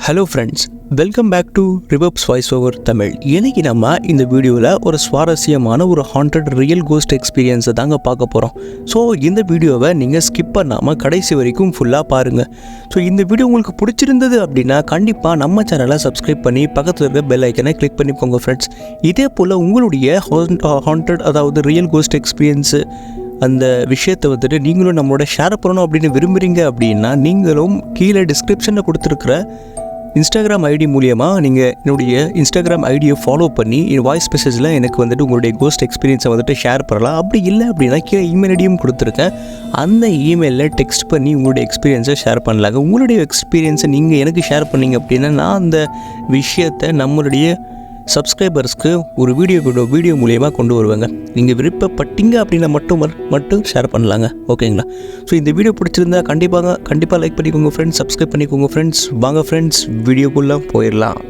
Hello friends, welcome back to ரிவப்ஸ் voice over Tamil. இன்றைக்கி நம்ம இந்த வீடியோவில் ஒரு சுவாரஸ்யமான ஒரு ஹாண்டட் ரியல் கோஸ்ட் எக்ஸ்பீரியன்ஸை தாங்க பார்க்க போகிறோம். ஸோ இந்த வீடியோவை நீங்கள் ஸ்கிப் பண்ணாமல் கடைசி வரைக்கும் ஃபுல்லாக பாருங்கள். ஸோ இந்த வீடியோ உங்களுக்கு பிடிச்சிருந்தது அப்படின்னா கண்டிப்பாக நம்ம சேனலை சப்ஸ்கிரைப் பண்ணி பக்கத்தில் இருக்க பெல் ஐக்கனை கிளிக் பண்ணிக்கோங்க ஃப்ரெண்ட்ஸ். இதே போல் உங்களுடைய ஹாண்டட் அதாவது ரியல் கோஸ்ட் எக்ஸ்பீரியன்ஸு அந்த விஷயத்தை வந்துட்டு நீங்களும் நம்மளோட ஷேர் பண்ணணும் அப்படின்னு விரும்புகிறீங்க அப்படின்னா நீங்களும் கீழே டிஸ்கிரிப்ஷனில் கொடுத்துருக்குற இன்ஸ்டாகிராம் ஐடி மூலியமாக நீங்கள் என்னுடைய இன்ஸ்டாகிராம் ஐடியை ஃபாலோ பண்ணி வாய்ஸ் மெசேஜில் எனக்கு வந்துட்டு உங்களுடைய கோஸ்ட் எக்ஸ்பீரியன்ஸை வந்துட்டு ஷேர் பண்ணலாம். அப்படி இல்லை அப்படின்னா கீழே இமெயில் ஐடியும் கொடுத்துருக்கேன். அந்த இமெயிலில் டெக்ஸ்ட் பண்ணி உங்களுடைய எக்ஸ்பீரியன்ஸை ஷேர் பண்ணலாங்க. உங்களுடைய எக்ஸ்பீரியன்ஸை நீங்கள் எனக்கு ஷேர் பண்ணிங்க அப்படின்னா நான் அந்த விஷயத்தை நம்மளுடைய சப்ஸ்கிரைபர்ஸ்க்கு ஒரு வீடியோ மூலியமாக கொண்டு வருவாங்க. நீங்கள் விருப்பப்பட்டீங்க அப்படின்னா மட்டும் ஷேர் பண்ணலாங்க. ஓகேங்களா? ஸோ இந்த வீடியோ பிடிச்சிருந்தா கண்டிப்பாக லைக் பண்ணிக்கோங்க ஃப்ரெண்ட்ஸ், சப்ஸ்கிரைப் பண்ணிக்கோங்க ஃப்ரெண்ட்ஸ். வாங்க ஃப்ரெண்ட்ஸ், வீடியோக்குள்ளே போயிடலாம்.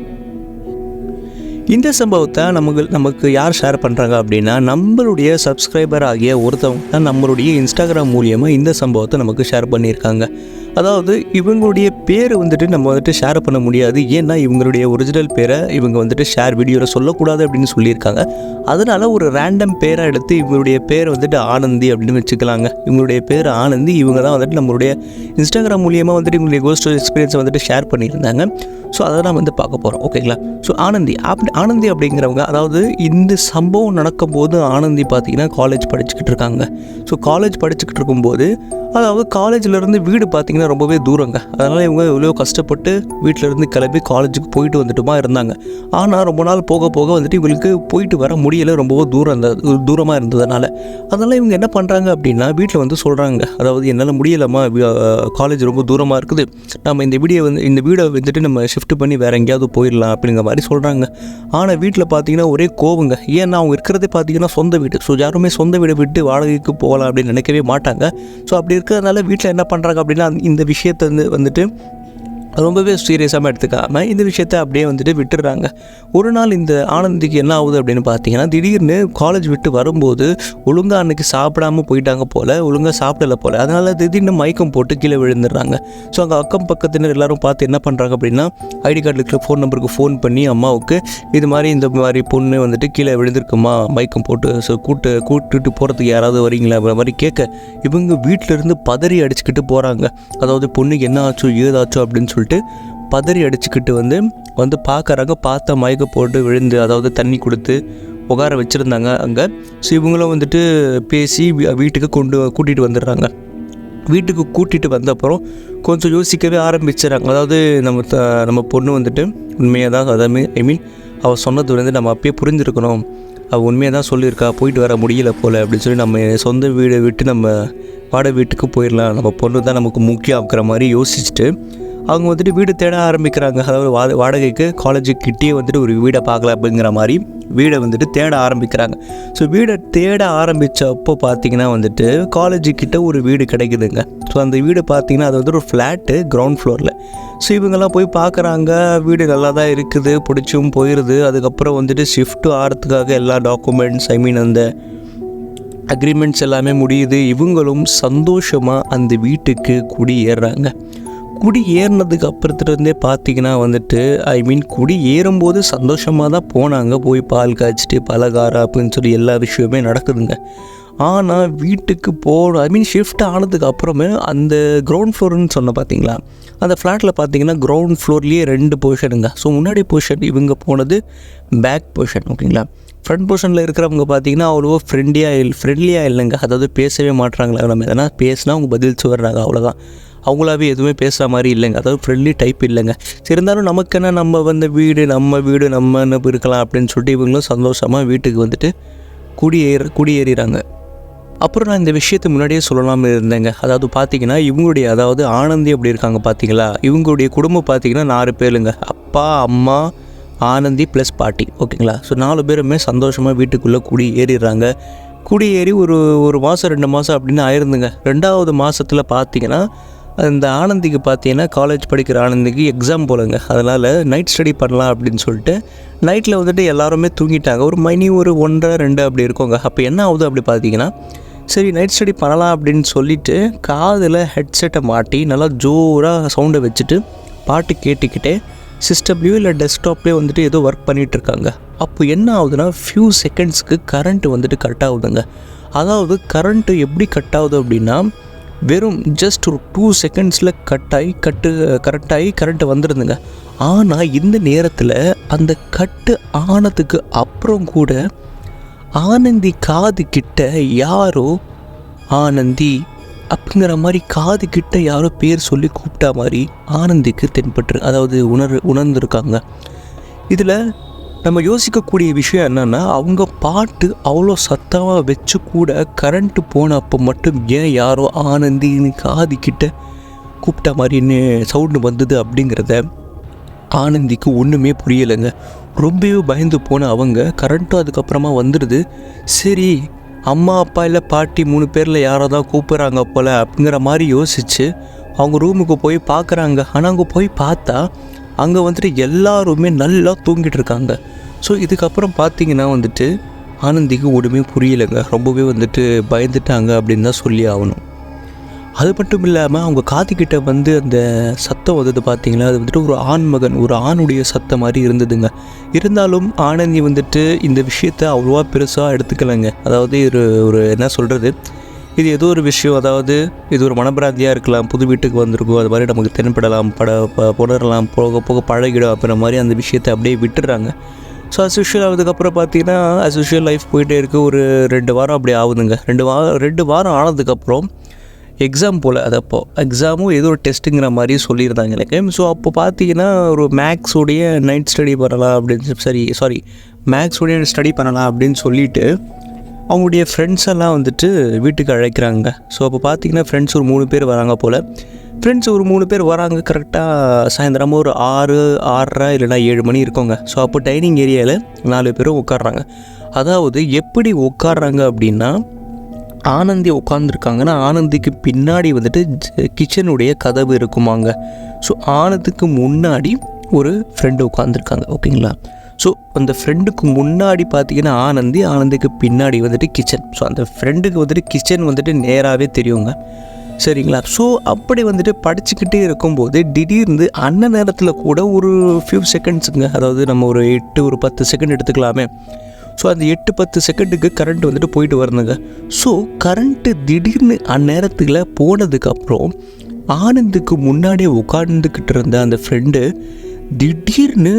இந்த சம்பவத்தை நமக்கு யார் ஷேர் பண்ணுறாங்க அப்படின்னா நம்மளுடைய சப்ஸ்கிரைபர் ஆகிய ஒருத்தவங்க தான் நம்மளுடைய இன்ஸ்டாகிராம் மூலியமாக இந்த சம்பவத்தை நமக்கு ஷேர் பண்ணியிருக்காங்க. அதாவது இவங்களுடைய பேர் வந்துட்டு நம்ம வந்துட்டு ஷேர் பண்ண முடியாது. ஏன்னா இவங்களுடைய ஒரிஜினல் பேரை இவங்க வந்துட்டு வீடியோவில் சொல்லக்கூடாது அப்படின்னு சொல்லியிருக்காங்க. அதனால் ஒரு ரேண்டம் பேரை எடுத்து இவங்களுடைய பேரை வந்துட்டு ஆனந்தி அப்படின்னு வச்சுக்கலாங்க. இவங்களுடைய பேர் ஆனந்தி. இவங்க தான் வந்துட்டு நம்மளுடைய இன்ஸ்டாகிராம் மூலியமாக வந்துட்டு இவங்களுடைய கோஸ்ட் எக்ஸ்பீரியன்ஸை வந்துட்டு ஷேர் பண்ணியிருந்தாங்க. ஸோ அதை நான் வந்து பார்க்க போகிறோம். ஓகேங்களா? ஸோ ஆனந்தி அப்படிங்கிறவங்க, அதாவது இந்த சம்பவம் நடக்கும்போது ஆனந்தி பார்த்திங்கன்னா காலேஜ் படிச்சுக்கிட்டு இருக்காங்க. ஸோ காலேஜ் படிச்சுக்கிட்டு இருக்கும்போது, அதாவது காலேஜிலேருந்து வீடு பார்த்திங்கன்னா ரொம்பவே தூரங்க. அதனால் இவங்க எவ்வளோ கஷ்டப்பட்டு வீட்டிலேருந்து கிளம்பி காலேஜுக்கு போயிட்டு வந்துட்டுமா இருந்தாங்க. ஆனால் ரொம்ப நாள் போக போக வந்துட்டு இவங்களுக்கு போயிட்டு வர முடியலை, ரொம்பவும் தூரமாக இருந்ததுனால. அதனால் இவங்க என்ன பண்ணுறாங்க அப்படின்னா வீட்டில் வந்து சொல்கிறாங்க, அதாவது என்னால் முடியலம்மா, காலேஜ் ரொம்ப தூரமாக இருக்குது, நம்ம இந்த வீடை வந்துட்டு நம்ம ஷிஃப்ட் பண்ணி வேறு எங்கேயாவது போயிடலாம் அப்படிங்கிற மாதிரி சொல்கிறாங்க. ஆனால் வீட்டில் பார்த்தீங்கன்னா ஒரே கோவங்க. ஏன்னா அவங்க இருக்கிறதே பார்த்தீங்கன்னா சொந்த வீடு. ஸோ யாருமே சொந்த வீடை விட்டு வாடகைக்கு போகலாம் அப்படின்னு நினைக்கவே மாட்டாங்க. ஸோ அப்படி இருக்கிறதுனால வீட்டில் என்ன பண்ணுறாங்க அப்படின்னா இந்த விஷயத்தை வந்துட்டு ரொம்பவே சீரியஸாக எடுத்துக்காமல் இந்த விஷயத்தை அப்படியே வந்துட்டு விட்டுடுறாங்க. ஒரு நாள் இந்த ஆனந்திக்கு என்ன ஆகுது அப்படின்னு பார்த்தீங்கன்னா, திடீர்னு காலேஜ் விட்டு வரும்போது ஒழுங்காக அன்றைக்கி சாப்பிடாமல் போயிட்டாங்க போல், ஒழுங்காக சாப்பிடலை போல். அதனால் திடீர்னு மயக்கம் போட்டு கீழே விழுந்துடுறாங்க. ஸோ அங்கே அக்கம் பக்கத்தினர் எல்லோரும் பார்த்து என்ன பண்ணுறாங்க அப்படின்னா, ஐடி கார்டில் இருக்கிற ஃபோன் நம்பருக்கு ஃபோன் பண்ணி அம்மாவுக்கு இந்த மாதிரி பொண்ணு வந்துட்டு கீழே விழுந்திருக்குமா, மயக்கம் போட்டு, ஸோ கூட்டுட்டு போகிறதுக்கு யாராவது வரீங்களா அப்படின்ற மாதிரி கேட்க, இவங்க வீட்டிலேருந்து பதறி அடிச்சுக்கிட்டு போகிறாங்க. அதாவது பொண்ணுக்கு என்ன ஆச்சோ ஏதாச்சோ அப்படின்னு சொல்லிட்டு பதறி அடிச்சுக்கிட்டு வந்து பார்க்குறாங்க. பார்த்தா மயக்க போட்டு விழுந்து, அதாவது தண்ணி கொடுத்து உட்கார வச்சுருந்தாங்க அங்கே. ஸோ இவங்களும் வந்துட்டு பேசி வீட்டுக்கு கூட்டிகிட்டு வந்துடுறாங்க. வீட்டுக்கு கூட்டிகிட்டு வந்த அப்புறம் கொஞ்சம் யோசிக்கவே ஆரம்பிச்சிடறாங்க. அதாவது நம்ம பொண்ணு வந்துட்டு உண்மையாக தான், அதாவது அவள் சொன்னது வந்து நம்ம அப்பயே புரிஞ்சிருக்கணும், அவள் உண்மையாக தான் சொல்லியிருக்கா, போயிட்டு வர முடியல போல் அப்படின்னு சொல்லி நம்ம சொந்த வீடை விட்டு நம்ம வாடகை வீட்டுக்கு போயிடலாம், நம்ம பொண்ணு தான் நமக்கு முக்கியம் அப்படிங்கிற மாதிரி யோசிச்சுட்டு அவங்க வந்துட்டு வீடு தேட ஆரம்பிக்கிறாங்க. அதாவது வாடகைக்கு காலேஜுக்கு கிட்டே வந்துட்டு ஒரு வீடை பார்க்கலாம் அப்படிங்கிற மாதிரி வீடை வந்துட்டு தேட ஆரம்பிக்கிறாங்க. ஸோ வீடை தேட ஆரம்பித்தப்போ பார்த்திங்கன்னா வந்துட்டு காலேஜுக்கிட்ட ஒரு வீடு கிடைக்குதுங்க. ஸோ அந்த வீடு பார்த்திங்கன்னா அது வந்து ஒரு ஃப்ளாட்டு, கிரவுண்ட் ஃப்ளோரில். ஸோ இவங்கெல்லாம் போய் பார்க்குறாங்க. வீடு நல்லா தான் இருக்குது, பிடிச்சும் போயிடுது. அதுக்கப்புறம் வந்துட்டு ஷிஃப்ட்டு ஆகிறதுக்காக எல்லா டாக்குமெண்ட்ஸ், அந்த அக்ரிமெண்ட்ஸ் எல்லாமே முடியுது. இவங்களும் சந்தோஷமாக அந்த வீட்டுக்கு குடியேறுறாங்க. குடி ஏறினதுக்கு அப்புறத்துலேருந்தே பார்த்திங்கன்னா வந்துட்டு குடி ஏறும்போது சந்தோஷமாக தான் போனாங்க. போய் பால் காய்ச்சிட்டு பலகாரம் அப்படின்னு சொல்லி எல்லா விஷயமே நடக்குதுங்க. ஆனால் வீட்டுக்கு ஷிஃப்ட் ஆனதுக்கு அப்புறமே அந்த கிரவுண்ட் ஃப்ளோர்னு சொன்ன பார்த்தீங்களா, அந்த ஃப்ளாட்டில் பார்த்தீங்கன்னா கிரவுண்ட் ஃப்ளோர்லேயே 2 போர்ஷனுங்க. ஸோ முன்னாடி போர்ஷன் இவங்க போனது பேக் போர்ஷன். ஓகேங்களா? ஃப்ரண்ட் போர்ஷனில் இருக்கிறவங்க பார்த்தீங்கன்னா அவ்வளோ ஃப்ரெண்ட்லியாக இல்லைங்க. அதாவது பேசவே மாட்டுறாங்களா, நம்ம எதனா பேசினா அவங்க பதில் சொல்கிறாங்க, அவ்வளோதான். அவங்களாவே எதுவுமே பேசுகிற மாதிரி இல்லைங்க. அதாவது ஃப்ரெண்ட்லி டைப் இல்லைங்க. சரி, இருந்தாலும் நமக்குன்னா நம்ம வீடு நம்ம இருக்கலாம் அப்படின்னு சொல்லிட்டு இவங்களும் சந்தோஷமாக வீட்டுக்கு வந்துட்டு குடியேறாங்க. அப்புறம் நான் இந்த விஷயத்தை முன்னாடியே சொல்லலாம்னு இருந்தேங்க. அதாவது பார்த்திங்கன்னா அதாவது ஆனந்தி அப்படி இருக்காங்க பார்த்தீங்களா, இவங்களுடைய குடும்பம் பார்த்திங்கன்னா 4 பேருங்க. அப்பா, அம்மா, ஆனந்தி ப்ளஸ் பாட்டி. ஓகேங்களா? ஸோ 4 பேருமே சந்தோஷமாக வீட்டுக்குள்ளே குடியேறி ஒரு மாதம் 2 மாதம் அப்படின்னு ஆயிருந்துங்க. 2வது மாதத்தில் பார்த்திங்கன்னா இந்த ஆனந்திக்கு பார்த்தீங்கன்னா காலேஜ் படிக்கிற ஆனந்திக்கு எக்ஸாம் போலங்க. அதனால் நைட் ஸ்டடி பண்ணலாம் அப்படின்னு சொல்லிட்டு நைட்டில் வந்துட்டு எல்லாருமே தூங்கிட்டாங்க. ஒரு மணி 1, 1:30, 2 அப்படி இருக்குங்க. அப்போ என்ன ஆகுது அப்படி பார்த்தீங்கன்னா சரி நைட் ஸ்டடி பண்ணலாம் அப்படின்னு சொல்லிவிட்டு காதில் ஹெட்செட்டை மாட்டி நல்லா ஜோராக சவுண்டை வச்சுட்டு பாட்டு கேட்டுக்கிட்டே சிஸ்டம்லேயோ இல்லை டெஸ்க்டாப்லேயோ வந்துட்டு ஏதோ ஒர்க் பண்ணிகிட்ருக்காங்க. அப்போ என்ன ஆகுதுன்னா ஃபியூ செகண்ட்ஸ்க்கு கரண்ட்டு வந்துட்டு கட் ஆகுதுங்க. அதாவது கரண்ட்டு எப்படி கட் ஆகுது அப்படின்னா வெறும் ஜஸ்ட் ஒரு 2 செகண்ட்ஸில் கரெக்டாகி கரண்ட்டு வந்துடுதுங்க. ஆனால் இந்த நேரத்தில் அந்த கட்டு ஆனதுக்கு அப்புறம் கூட ஆனந்தி காது கிட்ட யாரோ ஆனந்தி அப்படிங்கிற மாதிரி காது கிட்ட யாரோ பேர் சொல்லி கூப்பிட்டா மாதிரி ஆனந்திக்கு தென்பட்டு, அதாவது உணர்ந்துருக்காங்க. இதில் நம்ம யோசிக்கக்கூடிய விஷயம் என்னென்னா, அவங்க பாட்டு அவ்வளோ சத்தமாக வச்சு கூட கரண்ட்டு போன அப்போ மட்டும் ஏன் யாரோ ஆனந்தின்னு காது கிட்ட கூப்பிட்டா மாதிரின்னு சவுண்டு வந்தது அப்படிங்கிறத ஆனந்திக்கு ஒன்றுமே புரியலைங்க. ரொம்பவே பயந்து போன அவங்க கரண்ட்டும் அதுக்கப்புறமா வந்துடுது. சரி அம்மா அப்பா இல்லை பாட்டி 3 பேரில் யாரோ தான் கூப்பிட்றாங்க போல் அப்படிங்கிற மாதிரி யோசித்து அவங்க ரூமுக்கு போய் பார்க்குறாங்க. ஆனால் அங்கே போய் பார்த்தா அங்கே வந்துட்டு எல்லாருமே நல்லா தூங்கிட்டு இருக்காங்க. ஸோ இதுக்கப்புறம் பார்த்திங்கன்னா வந்துட்டு ஆனந்திக்கு ஒன்றுமே புரியலைங்க. ரொம்பவே வந்துட்டு பயந்துட்டாங்க அப்படின்னு தான் சொல்லி ஆகணும். அது மட்டும் இல்லாமல் அவங்க காதுகிட்ட வந்து அந்த சத்தம் வந்தது பார்த்திங்களா, அது வந்துட்டு ஒரு ஆணுடைய சத்தம் மாதிரி இருந்ததுங்க. இருந்தாலும் ஆனந்தி வந்துட்டு இந்த விஷயத்தை அவ்வளோவா பெருசாக எடுத்துக்கலைங்க. அதாவது ஒரு என்ன சொல்கிறது, இது ஏதோ ஒரு விஷயம், அதாவது இது ஒரு மனப்பிராந்தியாக இருக்கலாம், புது வீட்டுக்கு வந்திருக்கும், அது மாதிரி நமக்கு தென்படலாம், புணரலாம், போக போக பழகிடும் அப்படின்ற மாதிரி அந்த விஷயத்தை அப்படியே விட்டுடுறாங்க. ஸோ அஸ்யூஷுவல் ஆகுதுக்கப்புறம் பார்த்திங்கன்னா அஸ்யூஷுவல் லைஃப் போயிட்டே இருக்குது. ஒரு 2 வாரம் அப்படி ஆகுதுங்க. 2 வாரம் ஆனதுக்கப்புறம் எக்ஸாம் போல், அது அப்போது எக்ஸாமும் ஏதோ ஒரு டெஸ்ட்டுங்கிற மாதிரி சொல்லியிருந்தாங்க எனக்கு. ஸோ அப்போ பார்த்தீங்கன்னா ஒரு மேக்ஸோடைய நைட் ஸ்டடி பண்ணலாம் அப்படின்னு மேக்ஸோடைய ஸ்டடி பண்ணலாம் அப்படின்னு சொல்லிவிட்டு அவங்களுடைய ஃப்ரெண்ட்ஸ் எல்லாம் வந்துட்டு வீட்டுக்கு அழைக்கிறாங்க. ஸோ அப்போ பார்த்தீங்கன்னா ஃப்ரெண்ட்ஸ் ஒரு 3 பேர் வராங்க போல். ஃப்ரெண்ட்ஸ் ஒரு 3 பேர் வராங்க. கரெக்டாக சாயந்தரமாக ஒரு 6, 6:30 இல்லைனா 7 மணி இருக்கோங்க. ஸோ அப்போ டைனிங் ஏரியாவில் 4 பேரும் உட்காடுறாங்க. அதாவது எப்படி உட்காடுறாங்க அப்படின்னா, ஆனந்தி உட்காந்துருக்காங்கன்னா ஆனந்திக்கு பின்னாடி வந்துட்டு கிச்சனுடைய கதவு இருக்குமாங்க. ஸோ ஆனந்துக்கு முன்னாடி ஒரு ஃப்ரெண்டு உட்காந்துருக்காங்க. ஓகேங்களா? ஸோ அந்த ஃப்ரெண்டுக்கு முன்னாடி பார்த்தீங்கன்னா ஆனந்திக்கு பின்னாடி வந்துட்டு கிச்சன். ஸோ அந்த ஃப்ரெண்டுக்கு வந்துட்டு கிச்சன் வந்துட்டு நேராகவே தெரியுங்க. சரிங்களா? ஸோ அப்படி வந்துட்டு படிச்சுக்கிட்டே இருக்கும்போது திடீர்னு அந்த நேரத்தில் கூட ஒரு ஃபியூ செகண்ட்ஸுங்க, அதாவது நம்ம ஒரு 10 செகண்ட் எடுத்துக்கலாமே. ஸோ அந்த 8-10 செகண்டுக்கு கரண்ட் வந்துட்டு போயிட்டு வரணுங்க. ஸோ கரண்ட்டு திடீர்னு அந்நேரத்தில் போனதுக்கப்புறம் ஆனந்துக்கு முன்னாடியே உட்கார்ந்துக்கிட்டு இருந்த அந்த ஃப்ரெண்டு திடீர்னு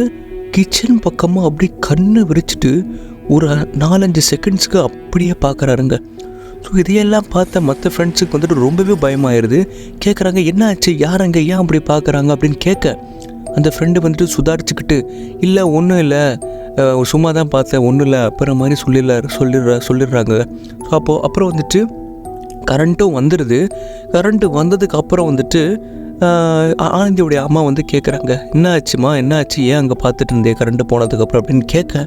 கிச்சன் பக்கமாக அப்படியே கண்ணை விரிச்சிட்டு ஒரு 4-5 செகண்ட்ஸுக்கு அப்படியே பார்க்குறாருங்க. ஸோ இதையெல்லாம் பார்த்த மற்ற ஃப்ரெண்ட்ஸுக்கு வந்துட்டு ரொம்பவே பயமாயிருது. கேட்குறாங்க, என்ன ஆச்சு, யாரங்க, ஏன் அப்படி பார்க்குறாங்க அப்படின்னு கேட்க அந்த ஃப்ரெண்டு வந்துட்டு சுதாரிச்சுக்கிட்டு, இல்லை ஒன்றும் இல்லை, சும்மா தான் பார்த்தேன், ஒன்றும் இல்லை அப்புறம் மாதிரி சொல்லிடுறாங்க. ஸோ அப்புறம் வந்துட்டு கரண்ட்டும் வந்துடுது. கரண்ட்டு வந்ததுக்கு அப்புறம் வந்துட்டு ஆனந்தியோடைய அம்மா வந்து கேட்குறாங்க, என்ன ஆச்சுமா, என்ன ஆச்சு, ஏன் அங்கே பார்த்துட்டு இருந்தேன் கரண்ட்டு போனதுக்கப்புறம் அப்படின்னு கேட்க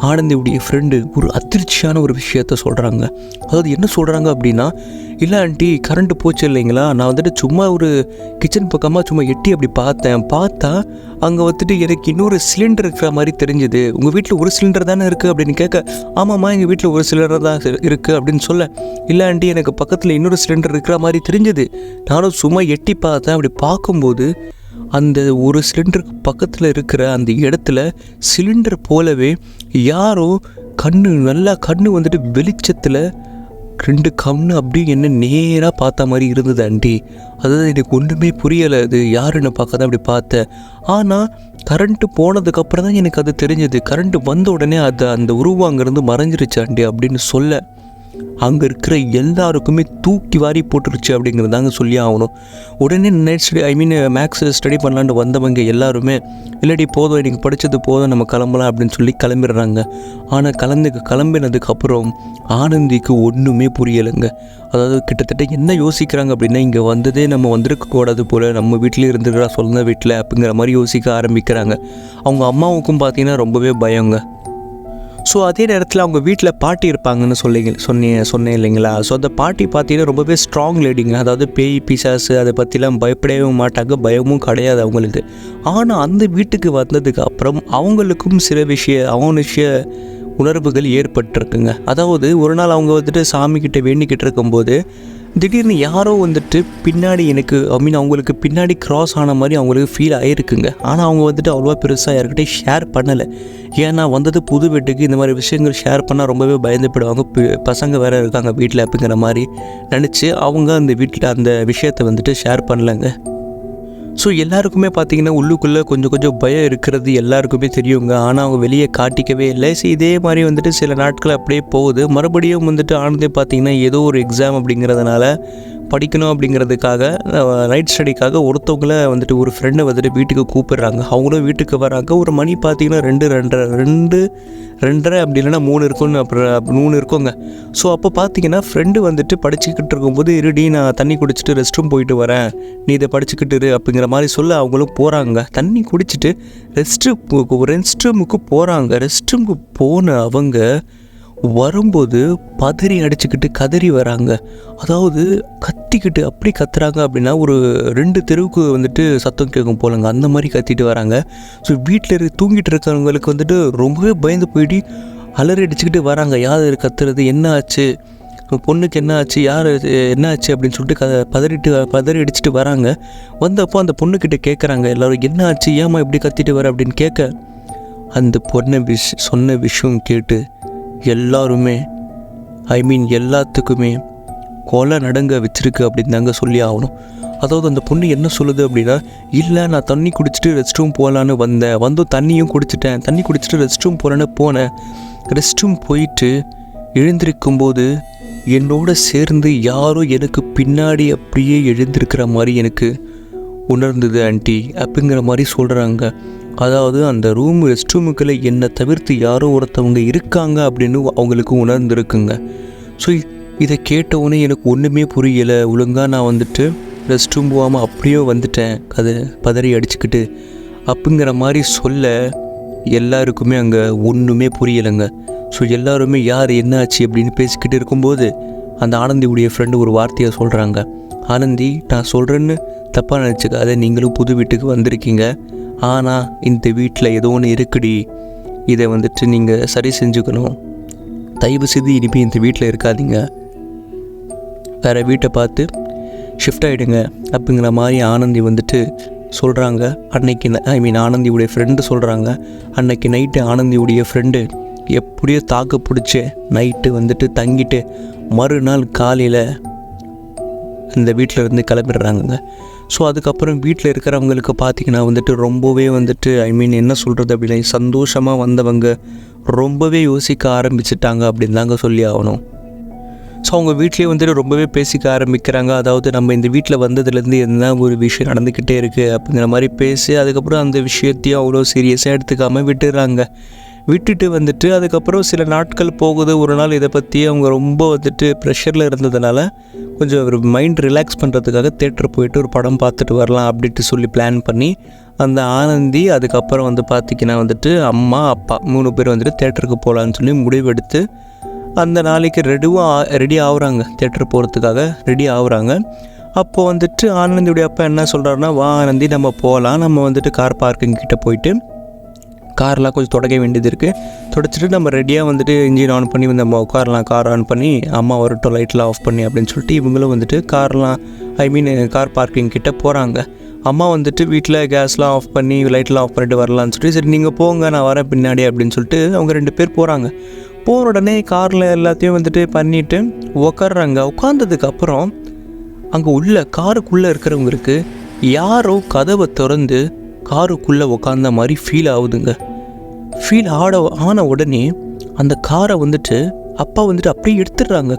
ஆனந்தியுடைய ஃப்ரெண்டு ஒரு அதிர்ச்சியான ஒரு விஷயத்த சொல்கிறாங்க. அதாவது என்ன சொல்கிறாங்க அப்படின்னா, இல்லை ஆண்டி கரண்ட்டு போச்சு இல்லைங்களா, நான் வந்துட்டு சும்மா ஒரு கிச்சன் பக்கமாக சும்மா எட்டி அப்படி பார்த்தா அங்கே வந்துட்டு எனக்கு இன்னொரு சிலிண்டர் இருக்கிற மாதிரி தெரிஞ்சுது. உங்கள் வீட்டில் ஒரு சிலிண்டர் தானே இருக்குது அப்படின்னு கேட்க, ஆமாம்மா எங்கள் வீட்டில் ஒரு சிலிண்டர் தான் இருக்குது அப்படின்னு சொல்ல, இல்லை ஆண்டி எனக்கு பக்கத்தில் இன்னொரு சிலிண்டர் இருக்கிற மாதிரி தெரிஞ்சுது, நானும் சும்மா எட்டி பார்த்தேன். அப்படி பார்க்கும்போது அந்த ஒரு சிலிண்டருக்கு பக்கத்தில் இருக்கிற அந்த இடத்துல சிலிண்டர் போலவே யாரோ கண்ணு வந்துட்டு வெளிச்சத்தில் 2 கண்ணு அப்படியே என்ன நேராக பார்த்த மாதிரி இருந்தது ஆண்டி. அதாவது எனக்கு ஒன்றுமே புரியலை, அது யாருன்னு பார்க்க தான் அப்படி பார்த்தேன். ஆனால் கரண்ட்டு போனதுக்கப்புறம் தான் எனக்கு அது தெரிஞ்சது. கரண்ட்டு வந்த உடனே அந்த உருவம் அங்கேருந்து மறைஞ்சிருச்சு ஆண்டி அப்படின்னு சொல்ல, அங்கே இருக்கிற எல்லாருக்குமே தூக்கி வாரி போட்டுருச்சு அப்படிங்கிறதாங்க சொல்லி ஆகணும். உடனே மேக்ஸ் ஸ்டடி பண்ணலான்னு வந்தவங்க எல்லாருமே, இல்லாட்டி போதும் எனக்கு படித்தது போதும், நம்ம கிளம்பலாம் அப்படின்னு சொல்லி கிளம்பிடுறாங்க. ஆனால் கிளம்பினதுக்கப்புறம் ஆனந்திக்கு ஒன்றுமே புரியலைங்க. அதாவது கிட்டத்தட்ட என்ன யோசிக்கிறாங்க அப்படின்னா, இங்கே வந்ததே நம்ம வந்திருக்கக்கூடாது போல், நம்ம வீட்டிலே இருந்துக்கிறா சொந்த வீட்டில் அப்படிங்கிற மாதிரி யோசிக்க ஆரம்பிக்கிறாங்க. அவங்க அம்மாவுக்கும் பார்த்தீங்கன்னா ரொம்பவே பயங்க. ஸோ அதே நேரத்தில் அவங்க வீட்டில் பாட்டி இருப்பாங்கன்னு சொன்னேன் இல்லைங்களா. ஸோ அந்த பாட்டி பார்த்தீங்கன்னா ரொம்பவே ஸ்ட்ராங் லேடிங்க. அதாவது பேய் பிசாசு அதை பற்றிலாம் பயப்படவே மாட்டாங்க, பயமும் கிடையாது அவங்களுக்கு. ஆனால் அந்த வீட்டுக்கு வந்ததுக்கு அப்புறம் அவங்களுக்கும் சில விஷய உணர்வுகள் ஏற்பட்டிருக்குங்க. அதாவது ஒரு நாள் அவங்க வந்துட்டு சாமிக்கிட்ட வேண்டிக்கிட்டு இருக்கும்போது திடீர்னு யாரோ வந்துட்டு பின்னாடி அவங்களுக்கு பின்னாடி கிராஸ் ஆன மாதிரி அவங்களுக்கு ஃபீல் ஆகிருக்குங்க. ஆனால் அவங்க வந்துட்டு அவ்வளோவா பெருசாக யார்கிட்டையும் ஷேர் பண்ணலை. ஏன்னா வந்தது புது வீட்டுக்கு இந்த மாதிரி விஷயங்கள் ஷேர் பண்ணால் ரொம்பவே பயந்துப்படுவாங்க, பசங்க வேறு இருக்காங்க வீட்டில் அப்படிங்கிற மாதிரி நினச்சி அவங்க அந்த வீட்டில் அந்த விஷயத்தை வந்துட்டு ஷேர் பண்ணலைங்க. ஸோ எல்லாருக்குமே பார்த்திங்கன்னா உள்ளுக்குள்ளே கொஞ்சம் பயம் இருக்கிறது எல்லாருக்குமே தெரியுங்க. ஆனால் அவங்க வெளியே காட்டிக்கவே இல்லை. ஸோ இதே மாதிரி வந்துட்டு சில நாட்கள் அப்படியே போகுது. மறுபடியும் வந்துட்டு ஆனந்தே பார்த்திங்கன்னா ஏதோ ஒரு எக்ஸாம் அப்படிங்கிறதுனால படிக்கணும் அப்படிங்கிறதுக்காக நைட் ஸ்டடிக்காக ஒருத்தவங்கள வந்துட்டு ஒரு ஃப்ரெண்டை வந்துட்டு வீட்டுக்கு கூப்பிடுறாங்க. அவங்களும் வீட்டுக்கு வராங்க. ஒரு மணி பார்த்திங்கன்னா 2:30 அப்படி இல்லைன்னா 3 இருக்குன்னு அப்புறம் 3 இருக்குங்க. ஸோ அப்போ பார்த்திங்கன்னா ஃப்ரெண்டு வந்துட்டு படிச்சுக்கிட்டு இருக்கும்போது இருடி நான் தண்ணி குடிச்சிட்டு ரெஸ்ட் ரூம் போயிட்டு வரேன், நீ இதை படிச்சுக்கிட்டு இரு அப்படிங்கிற மாதிரி சொல்ல அவங்களும் போகிறாங்க. தண்ணி குடிச்சிட்டு ரெஸ்ட் ரூமுக்கு போகிறாங்க. ரெஸ்ட் ரூமுக்கு போன அவங்க வரும்போது பதறி அடிச்சுக்கிட்டு கதறி வராங்க. அதாவது கத்திக்கிட்டு அப்படி கத்துறாங்க அப்படின்னா ஒரு 2 தெருவுக்கு வந்துட்டு சத்தம் கேட்கும் போலங்க, அந்த மாதிரி கத்திட்டு வராங்க. ஸோ வீட்டில் தூங்கிட்டு இருக்கிறவங்களுக்கு வந்துட்டு ரொம்பவே பயந்து போயிட்டு அலறி அடிச்சுக்கிட்டு வராங்க. யார் கத்துறது, என்ன ஆச்சு, பொண்ணுக்கு என்ன ஆச்சு, யார் என்ன ஆச்சு அப்படின்னு சொல்லிட்டு பதறி அடிச்சுட்டு வராங்க. வந்தப்போ அந்த பொண்ணுக்கிட்ட கேட்குறாங்க எல்லோரும், என்ன ஆச்சு, ஏமா இப்படி கத்திட்டு வர அப்படின்னு கேட்க அந்த பொண்ணை சொன்ன விஷயம் கேட்டு எல்லாருமே எல்லாத்துக்குமே கொலை நடங்க வச்சிருக்கு அப்படின்னு தாங்க சொல்லி ஆகணும். அதாவது அந்த பொண்ணு என்ன சொல்லுது அப்படின்னா, இல்லை நான் தண்ணி குடிச்சிட்டு ரெஸ்ட் ரூம் போகலான்னு வந்தோம், தண்ணியும் குடிச்சிட்டேன், தண்ணி குடிச்சிட்டு ரெஸ்ட் ரூம் போகிறேன்னு போனேன். ரெஸ்ட் ரூம் போயிட்டு எழுந்திருக்கும்போது என்னோட சேர்ந்து யாரோ எனக்கு பின்னாடி அப்படியே எழுந்திருக்கிற மாதிரி எனக்கு உணர்ந்தது ஆண்டி அப்படிங்கிற மாதிரி சொல்கிறாங்க. அதாவது அந்த ரெஸ்ட் ரூமுக்குள்ளே என்னை தவிர்த்து யாரோ ஒருத்தவங்க இருக்காங்க அப்படின்னு அவங்களுக்கு உணர்ந்துருக்குங்க. ஸோ இதை கேட்டவுடனே எனக்கு ஒன்றுமே புரியலை. ஒழுங்காக நான் வந்துட்டு ரெஸ்ட் ரூம் போகாமல் அப்படியே வந்துட்டேன், பதறி அடிச்சுக்கிட்டு அப்படிங்கிற மாதிரி சொல்ல எல்லாருக்குமே அங்கே ஒன்றுமே புரியலைங்க. ஸோ எல்லாருமே யார் என்ன ஆச்சு அப்படின்னு பேசிக்கிட்டு இருக்கும்போது அந்த ஆனந்தியுடைய ஃப்ரெண்டு ஒரு வார்த்தையை சொல்கிறாங்க. ஆனந்தி, நான் சொல்கிறேன்னு தப்பாக நினச்சிக்காத, நீங்களும் புது வீட்டுக்கு வந்திருக்கீங்க, ஆனால் இந்த வீட்டில் ஏதோ ஒன்று இருக்குடி, இதை வந்துட்டு நீங்கள் சரி செஞ்சுக்கணும். தயவு செய்து இனிமேல் இந்த வீட்டில் இருக்காதீங்க, வேறு வீட்டை பார்த்து ஷிஃப்ட் ஆகிடுங்க அப்படிங்கிற மாதிரி ஆனந்தி வந்துட்டு சொல்கிறாங்க. அன்னைக்கு ஆனந்தியுடைய ஃப்ரெண்டு சொல்கிறாங்க. அன்னைக்கு நைட்டு ஆனந்தியுடைய ஃப்ரெண்டு எப்படியோ தாக்கு பிடிச்சி நைட்டு வந்துட்டு தங்கிட்டு மறுநாள் காலையில் இந்த வீட்டில் இருந்து கிளம்பிடுறாங்க. ஸோ அதுக்கப்புறம் வீட்டில் இருக்கிறவங்களுக்கு பார்த்திங்கன்னா வந்துட்டு ரொம்பவே வந்துட்டு என்ன சொல்கிறது அப்படின்னா, சந்தோஷமாக வந்தவங்க ரொம்பவே யோசிக்க ஆரம்பிச்சிட்டாங்க அப்படின்னு தாங்க சொல்லி ஆகணும். ஸோ அவங்க வீட்லேயே வந்துட்டு ரொம்பவே பேசிக்க ஆரம்பிக்கிறாங்க. அதாவது நம்ம இந்த வீட்டில் வந்ததுலேருந்து என்ன ஒரு விஷயம் நடந்துக்கிட்டே இருக்குது அப்படிங்கிற மாதிரி பேசி அதுக்கப்புறம் அந்த விஷயத்தையும் அவ்வளோ சீரியஸாக எடுத்துக்காமல் விட்டுட்டு வந்துட்டு அதுக்கப்புறம் சில நாட்கள் போகுது. ஒரு நாள் இதை பற்றி அவங்க ரொம்ப வந்துட்டு ப்ரெஷரில் இருந்ததுனால கொஞ்சம் ஒரு மைண்ட் ரிலாக்ஸ் பண்ணுறதுக்காக தேட்டர் போயிட்டு ஒரு படம் பார்த்துட்டு வரலாம் அப்படின்ட்டு சொல்லி பிளான் பண்ணி அந்த ஆனந்தி அதுக்கப்புறம் பார்த்திங்கன்னா வந்துட்டு அம்மா அப்பா 3 பேர் வந்துட்டு தேட்டருக்கு போகலான்னு சொல்லி முடிவெடுத்து அந்த நாளைக்கு ரெடி ஆகுறாங்க, தேட்டர் போகிறதுக்காக ரெடி ஆகுறாங்க. அப்போது வந்துட்டு ஆனந்தியுடைய அப்பா என்ன சொல்கிறாருன்னா, வா ஆனந்தி நம்ம போகலாம், நம்ம வந்துட்டு கார் பார்க்கிங் கிட்டே போயிட்டு கார்லாம் கொஞ்சம் தொடக்க வேண்டியது இருக்குது, தொடச்சிட்டு நம்ம ரெடியாக வந்துட்டு இன்ஜின் ஆன் பண்ணி நம்ம உட்காரலாம், கார் ஆன் பண்ணி அம்மா வரட்டும் லைட்லாம் ஆஃப் பண்ணி அப்படின்னு சொல்லிட்டு இவங்களும் வந்துட்டு கார் பார்க்கிங் கிட்டே போகிறாங்க. அம்மா வந்துட்டு வீட்டில் கேஸ்லாம் ஆஃப் பண்ணி லைட்லாம் ஆஃப் பண்ணிட்டு வரலான்னு சொல்லிட்டு, சரி நீங்கள் போங்க நான் வரேன் பின்னாடி அப்படின்னு சொல்லிட்டு அவங்க 2 பேர் போகிறாங்க. போகிற உடனே காரில் எல்லாத்தையும் வந்துட்டு பண்ணிவிட்டு உட்காடுறாங்க. உட்காந்ததுக்கப்புறம் அங்கே காருக்குள்ளே இருக்கிறவங்களுக்கு யாரோ கதவை திறந்து காருக்குள்ளே உட்காந்த மாதிரி ஃபீல் ஆகுதுங்க. ஆன உடனே அந்த காரை வந்துட்டு அப்பா வந்துட்டு அப்படியே எடுத்துடுறாங்க,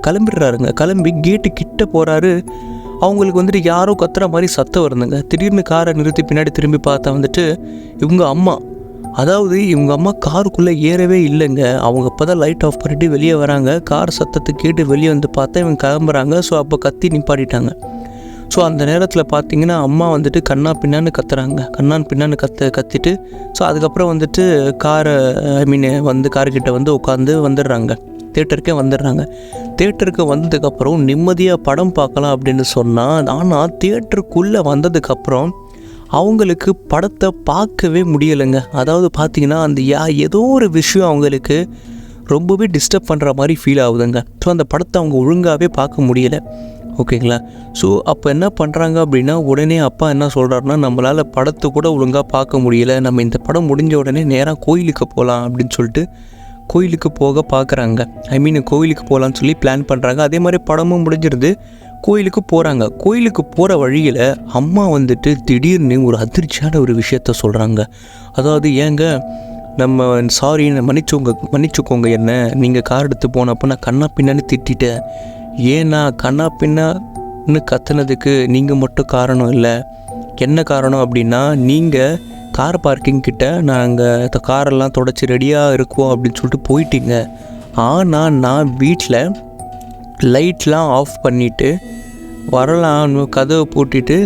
கிளம்பி கேட்டு கிட்ட போகிறாரு. அவங்களுக்கு வந்துட்டு யாரோ கத்துற மாதிரி சத்தம் வருதுங்க. திடீர்னு காரை நிறுத்தி பின்னாடி திரும்பி பார்த்தா வந்துட்டு இவங்க அம்மா காருக்குள்ளே ஏறவே இல்லைங்க. அவங்க அப்போ தான் லைட் ஆஃப் பண்ணிட்டு வெளியே வராங்க. கார் சத்தத்தை கேட்டு வெளியே வந்து பார்த்தா இவங்க கிளம்புறாங்க. ஸோ அப்போ கத்தி நிப்பாட்டிட்டாங்க. ஸோ அந்த நேரத்தில் பார்த்திங்கன்னா அம்மா வந்துட்டு கண்ணான் பின்னான்னு கத்திட்டு ஸோ அதுக்கப்புறம் வந்துட்டு காருக்கிட்ட உட்காந்து வந்துடுறாங்க, தேட்டருக்கு வந்ததுக்கப்புறம் நிம்மதியாக படம் பார்க்கலாம் அப்படின்னு சொன்னால், ஆனால் தேட்டருக்குள்ளே வந்ததுக்கப்புறம் அவங்களுக்கு படத்தை பார்க்கவே முடியலைங்க. அதாவது பார்த்திங்கன்னா அந்த ஏதோ ஒரு விஷயம் அவங்களுக்கு ரொம்பவே டிஸ்டர்ப் பண்ணுற மாதிரி ஃபீல் ஆகுதுங்க. ஸோ அந்த படத்தை அவங்க ஒழுங்காகவே பார்க்க முடியலை. ஓகேங்களா. ஸோ அப்போ என்ன பண்ணுறாங்க அப்படின்னா, உடனே அப்பா என்ன சொல்கிறாருன்னா, நம்மளால் படத்தை கூட ஒழுங்காக பார்க்க முடியலை, நம்ம இந்த படம் முடிஞ்ச உடனே நேராக கோயிலுக்கு போகலாம் அப்படின்னு சொல்லிட்டு கோயிலுக்கு போக பார்க்குறாங்க. கோயிலுக்கு போகலான்னு சொல்லி பிளான் பண்ணுறாங்க. அதே மாதிரி படமும் முடிஞ்சிருது, கோயிலுக்கு போகிறாங்க. கோயிலுக்கு போகிற வழியில் அம்மா வந்துட்டு திடீர்னு ஒரு அதிர்ச்சியான ஒரு விஷயத்த சொல்கிறாங்க. அதாவது, ஏங்க நம்ம சாரி மன்னிச்சுக்கோங்க, என்ன நீங்கள் கார் எடுத்து போனப்போ நான் கண்ணா பின்னான்னு திட்டேன். ஏன்னா கண்ணா பின்னான்னு கத்துனதுக்கு நீங்கள் மட்டும் காரணம் இல்லை. என்ன காரணம் அப்படின்னா, நீங்கள் கார் பார்க்கிங் கிட்ட நாங்கள் இந்த காரெல்லாம் தொடச்சி ரெடியாக இருக்கோம் அப்படின்னு சொல்லிட்டு போயிட்டீங்க. ஆனால் நான் வீட்டில் லைட்லாம் ஆஃப் பண்ணிவிட்டு வரலாம், கதவை பூட்டிட்டு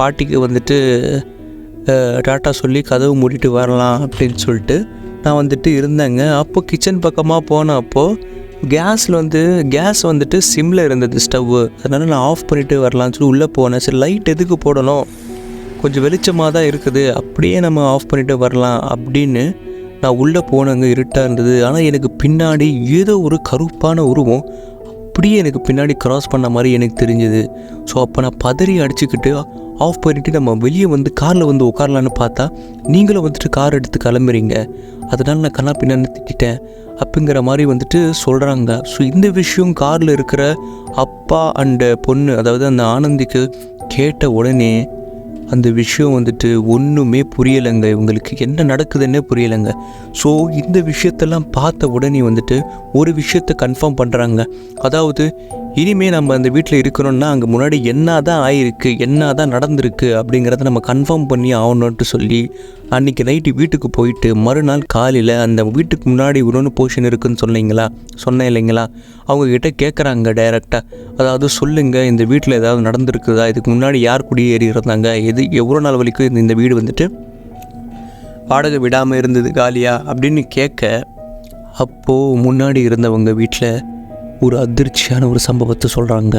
பாட்டிக்கு வந்துட்டு டாட்டா சொல்லி கதவு மூடிட்டு வரலாம் அப்படின்னு சொல்லிட்டு நான் வந்துட்டு இருந்தேங்க. அப்போ கிச்சன் பக்கமாக போனப்போ கேஸ் வந்துட்டு சிம்மில் இருந்தது ஸ்டவ்வு. அதனால் நான் ஆஃப் பண்ணிவிட்டு வரலான்னு சொல்லி உள்ளே போனேன். சரி, லைட் எதுக்கு போடணும், கொஞ்சம் வெளிச்சமாக தான் இருக்குது, அப்படியே நம்ம ஆஃப் பண்ணிவிட்டு வரலாம் அப்படின்னு நான் உள்ளே போனேங்க. இருட்டாக இருந்தது. ஆனால் எனக்கு பின்னாடி ஏதோ ஒரு கருப்பான உருவம் அப்படியே எனக்கு பின்னாடி க்ராஸ் பண்ண மாதிரி எனக்கு தெரிஞ்சுது. ஸோ அப்போ நான் பதறி அடிச்சுக்கிட்டு ஆஃப் பண்ணிவிட்டு நம்ம வெளியே வந்து காரில் வந்து உட்காரலான்னு பார்த்தா, நீங்களும் வந்துட்டு கார் எடுத்து கிளம்புறீங்க, அதனால் நான் கண்ணா பின்னான்னு திட்டேன் அப்படிங்கிற மாதிரி வந்துட்டு சொல்கிறாங்க. ஸோ இந்த விஷயம் காரில் இருக்கிற அப்பா அண்ட் பொண்ணு, அதாவது அந்த ஆனந்திக்கு கேட்ட உடனே அந்த விஷயம் வந்துட்டு ஒன்றுமே புரியலைங்க. இவங்களுக்கு என்ன நடக்குதுன்னே புரியலைங்க. ஸோ இந்த விஷயத்தெல்லாம் பார்த்த உடனே வந்துட்டு ஒரு விஷயத்தை கன்ஃபார்ம் பண்ணுறாங்க. அதாவது, இனிமேல் நம்ம அந்த வீட்டில் இருக்கிறோன்னா அங்கே முன்னாடி என்ன தான் ஆயிருக்கு, என்ன தான் நடந்திருக்கு அப்படிங்கிறத நம்ம கன்ஃபார்ம் பண்ணி ஆகணுன்ட்டு சொல்லி அன்றைக்கி நைட்டு வீட்டுக்கு போயிட்டு மறுநாள் காலையில் அந்த வீட்டுக்கு முன்னாடி இன்னொன்று போர்ஷன் இருக்குதுன்னு சொன்னேன் இல்லைங்களா, அவங்கக்கிட்ட கேட்குறாங்க டைரெக்டாக. அதாவது, சொல்லுங்கள், இந்த வீட்டில் ஏதாவது நடந்திருக்குதா, இதுக்கு முன்னாடி யார் குடியேறி இருந்தாங்க, எவ்வளோ நாள் வரைக்கும் இந்த வீடு வந்துட்டு வாடகை விடாமல் இருந்தது காலியா அப்படின்னு கேட்க, அப்போது முன்னாடி இருந்தவங்க வீட்டில் ஒரு அதிர்ச்சியான ஒரு சம்பவத்தை சொல்கிறாங்க.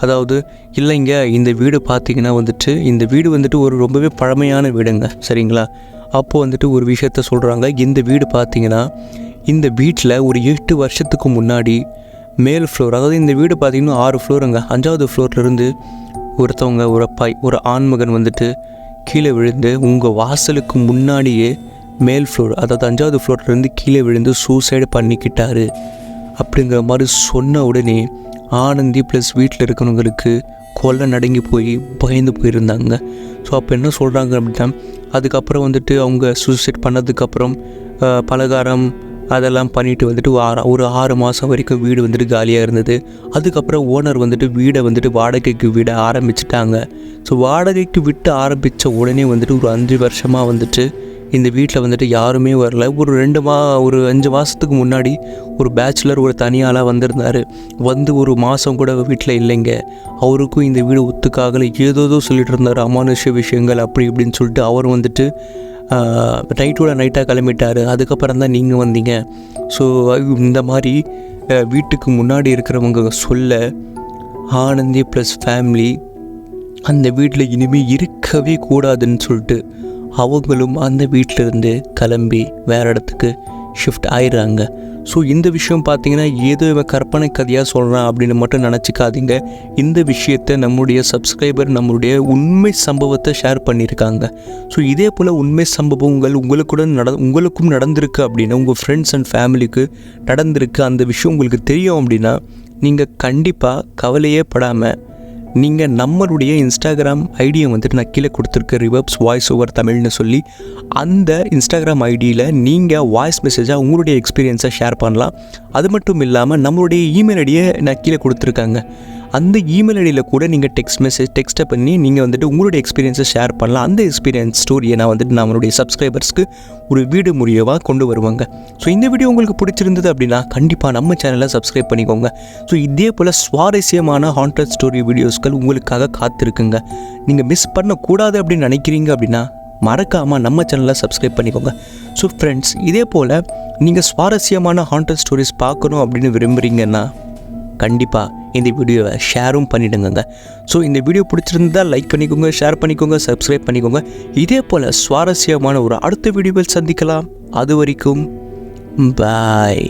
அதாவது, இல்லைங்க, இந்த வீடு பார்த்திங்கன்னா வந்துட்டு இந்த வீடு வந்துட்டு ஒரு ரொம்பவே பழமையான வீடுங்க, சரிங்களா. அப்போது வந்துட்டு ஒரு விஷயத்த சொல்கிறாங்க. இந்த வீடு பார்த்திங்கன்னா இந்த வீட்டில் ஒரு 8 வருஷத்துக்கு முன்னாடி மேல் ஃப்ளோர், அதாவது இந்த வீடு பார்த்திங்கன்னா 6 ஃப்ளோருங்க, 5வது ஃப்ளோர்லேருந்து ஒருத்தவங்க, ஒரு ஆண்மகன் வந்துட்டு கீழே விழுந்து உங்கள் வாசலுக்கு முன்னாடியே மேல் ஃப்ளோர், அதாவது 5வது ஃப்ளோர்லேருந்து கீழே விழுந்து சூசைடு பண்ணிக்கிட்டாரு அப்படிங்கிற மாதிரி சொன்ன உடனே ஆனந்தி ப்ளஸ் வீட்டில் இருக்கிறவங்களுக்கு கொல்லை நடுங்கி போய் பயந்து போயிருந்தாங்க. ஸோ அப்போ என்ன சொல்கிறாங்க அப்படின்னா, அதுக்கப்புறம் வந்துட்டு அவங்க சூசைட் பண்ணதுக்கப்புறம் பலகாரம் அதெல்லாம் பண்ணிவிட்டு வந்துட்டு ஒரு 6 மாதம் வரைக்கும் வீடு வந்துட்டு காலியாக இருந்தது. அதுக்கப்புறம் ஓனர் வந்துட்டு வீடை வந்துட்டு வாடகைக்கு விட ஆரம்பிச்சிட்டாங்க. ஸோ வாடகைக்கு விட்டு ஆரம்பித்த உடனே வந்துட்டு ஒரு 5 வருஷமாக வந்துட்டு இந்த வீட்டில் வந்துட்டு யாருமே வரல. ஒரு 5 மாதத்துக்கு முன்னாடி ஒரு பேச்சுலர், ஒரு தனியாளாக வந்திருந்தார். வந்து ஒரு மாதம் கூட வீட்டில் இல்லைங்க. அவருக்கும் இந்த வீடு ஒத்துக்காகலை, ஏதோ சொல்லிட்டு இருந்தார், அமானுஷ்ய விஷயங்கள் அப்படி இப்படின்னு சொல்லிட்டு. அவர் வந்துட்டு நைட்டாக கிளம்பிட்டார். அதுக்கப்புறம் தான் நீங்கள் வந்தீங்க. ஸோ இந்த மாதிரி வீட்டுக்கு முன்னாடி இருக்கிறவங்க சொல்ல, ஆனந்தி ப்ளஸ் ஃபேமிலி அந்த வீட்டில் இனிமேல் இருக்கவே கூடாதுன்னு சொல்லிட்டு அவங்களும் அந்த வீட்டிலேருந்து கிளம்பி வேறு இடத்துக்கு ஷிஃப்ட் ஆயிடுறாங்க. ஸோ இந்த விஷயம் பார்த்திங்கன்னா ஏதோ இவன் கற்பனை கதையாக சொல்கிறான் அப்படின்னு மட்டும் நினச்சிக்காதீங்க. இந்த விஷயத்தை நம்முடைய சப்ஸ்கிரைபர் நம்மளுடைய உண்மை சம்பவத்தை ஷேர் பண்ணியிருக்காங்க. ஸோ இதே போல் உண்மை சம்பவங்கள் உங்களுக்கும் நடந்திருக்கு அப்படின்னா, உங்கள் ஃப்ரெண்ட்ஸ் அண்ட் ஃபேமிலிக்கு நடந்திருக்கு, அந்த விஷயம் உங்களுக்கு தெரியும் அப்படின்னா, நீங்கள் கண்டிப்பாக கவலையே படாமல் நீங்கள் நம்மளுடைய இன்ஸ்டாகிராம் ஐடியை வந்துட்டு நான் கீழே கொடுத்துருக்க ரிவர்ப்ஸ் வாய்ஸ் ஓவர் தமிழ்னு சொல்லி, அந்த இன்ஸ்டாகிராம் ஐடியில் நீங்கள் வாய்ஸ் மெசேஜாக உங்களுடைய எக்ஸ்பீரியன்ஸை ஷேர் பண்ணலாம். அது மட்டும் இல்லாமல் நம்மளுடைய இமெயில் ஐடியை நான் கீழே கொடுத்துருக்காங்க. அந்த இமெயில் ஐடியில் கூட நீங்கள் டெக்ஸ்ட்டை பண்ணி நீங்கள் வந்துட்டு உங்களுடைய எக்ஸ்பீரியன்ஸை ஷேர் பண்ணலாம். அந்த எக்ஸ்பீரியன்ஸ் ஸ்டோரியை நான் வந்துட்டு நம்மளுடைய சப்ஸ்கிரைபர்ஸ்க்கு ஒரு வீடியோ மூலியமாக கொண்டு வருவாங்க. ஸோ இந்த வீடியோ உங்களுக்கு பிடிச்சிருந்தது அப்படின்னா கண்டிப்பாக நம்ம சேனலை சப்ஸ்கிரைப் பண்ணிக்கோங்க. ஸோ இதே போல் சுவாரஸ்யமான ஹாண்டட் ஸ்டோரி வீடியோஸ்கள் உங்களுக்காக காத்திருக்குங்க. நீங்கள் மிஸ் பண்ணக்கூடாது அப்படின்னு நினைக்கிறீங்க அப்படின்னா மறக்காமல் நம்ம சேனலை சப்ஸ்கிரைப் பண்ணிக்கோங்க. ஸோ ஃப்ரெண்ட்ஸ், இதே போல் நீங்கள் சுவாரஸ்யமான ஹாண்டட் ஸ்டோரிஸ் பார்க்கணும் அப்படின்னு விரும்புகிறீங்கன்னா கண்டிப்பாக இந்த வீடியோவை ஷேரும் பண்ணிவிடுங்க. ஸோ இந்த வீடியோ பிடிச்சிருந்தால் லைக் பண்ணிக்கோங்க, ஷேர் பண்ணிக்கோங்க, சப்ஸ்கிரைப் பண்ணிக்கோங்க. இதே போல் சுவாரஸ்யமான ஒரு அடுத்த வீடியோவில் சந்திக்கலாம். அது வரைக்கும் பாய்.